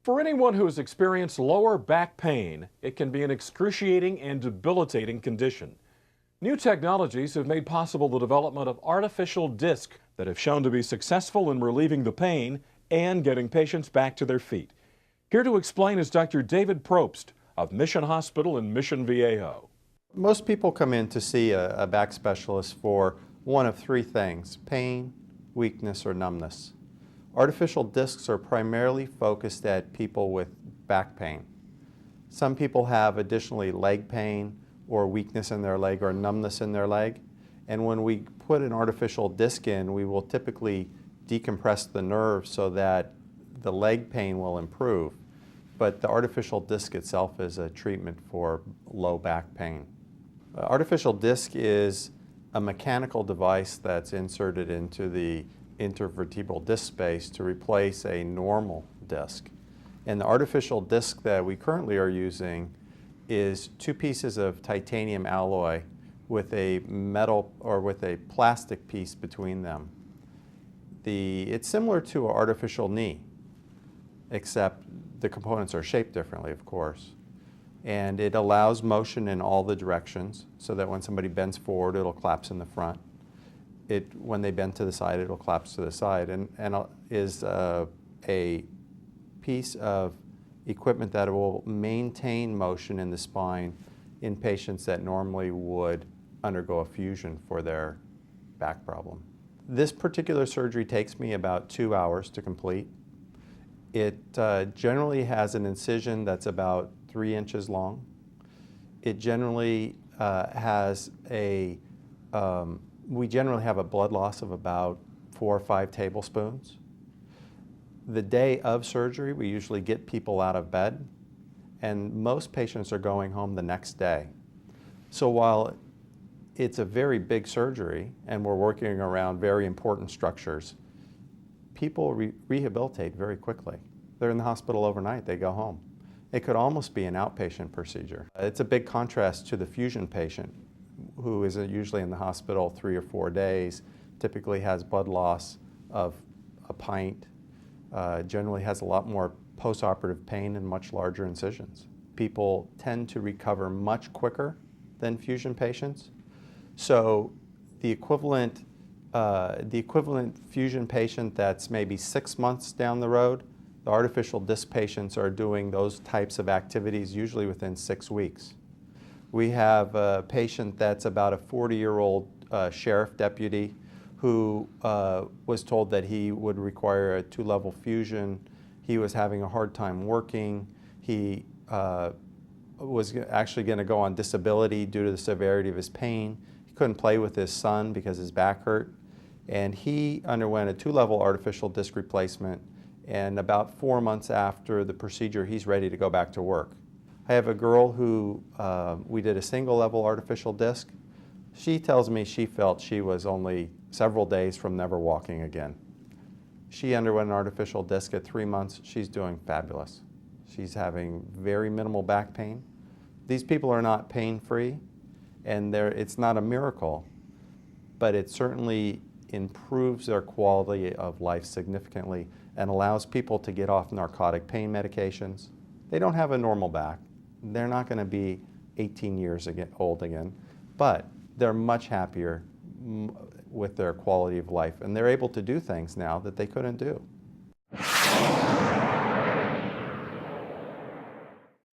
For anyone who has experienced lower back pain, it can be an excruciating and debilitating condition. New technologies have made possible the development of artificial discs that have shown to be successful in relieving the pain and getting patients back to their feet. Here to explain is Dr. David Propst of Mission Hospital in Mission Viejo. Most people come in to see a back specialist for one of three things: pain, weakness, or numbness. Artificial discs are primarily focused at people with back pain. Some people have additionally leg pain or weakness in their leg or numbness in their leg. And when we put an artificial disc in, we will typically decompress the nerve so that the leg pain will improve. But the artificial disc itself is a treatment for low back pain. Artificial disc is a mechanical device that's inserted into the intervertebral disc space to replace a normal disc. And the artificial disc that we currently are using is two pieces of titanium alloy with a metal or with a plastic piece between them. It's similar to an artificial knee, except the components are shaped differently, of course. And it allows motion in all the directions so that when somebody bends forward, it'll collapse in the front. When they bend to the side, it'll collapse to the side, and is a piece of equipment that will maintain motion in the spine in patients that normally would undergo a fusion for their back problem. This particular surgery takes me about 2 hours to complete. It generally has an incision that's about 3 inches long. It generally we generally have a blood loss of about 4 or 5 tablespoons. The day of surgery, we usually get people out of bed, and most patients are going home the next day. So while it's a very big surgery and we're working around very important structures, people rehabilitate very quickly. They're in the hospital overnight, they go home. It could almost be an outpatient procedure. It's a big contrast to the fusion patient, who is usually in the hospital 3 or 4 days, typically has blood loss of a pint, generally has a lot more postoperative pain and much larger incisions. People tend to recover much quicker than fusion patients. So the equivalent fusion patient that's maybe 6 months down the road, the artificial disc patients are doing those types of activities usually within 6 weeks. We have a patient that's about a 40-year-old sheriff deputy who was told that he would require a 2-level fusion. He was having a hard time working. He was actually going to go on disability due to the severity of his pain. He couldn't play with his son because his back hurt. And he underwent a 2-level artificial disc replacement. And about 4 months after the procedure, he's ready to go back to work. I have a girl who we did a 1-level artificial disc. She tells me she felt she was only several days from never walking again. She underwent an artificial disc at 3 months. She's doing fabulous. She's having very minimal back pain. These people are not pain-free, and it's not a miracle, but it certainly improves their quality of life significantly and allows people to get off narcotic pain medications. They don't have a normal back. They're not going to be 18 years old again, but they're much happier with their quality of life, and they're able to do things now that they couldn't do.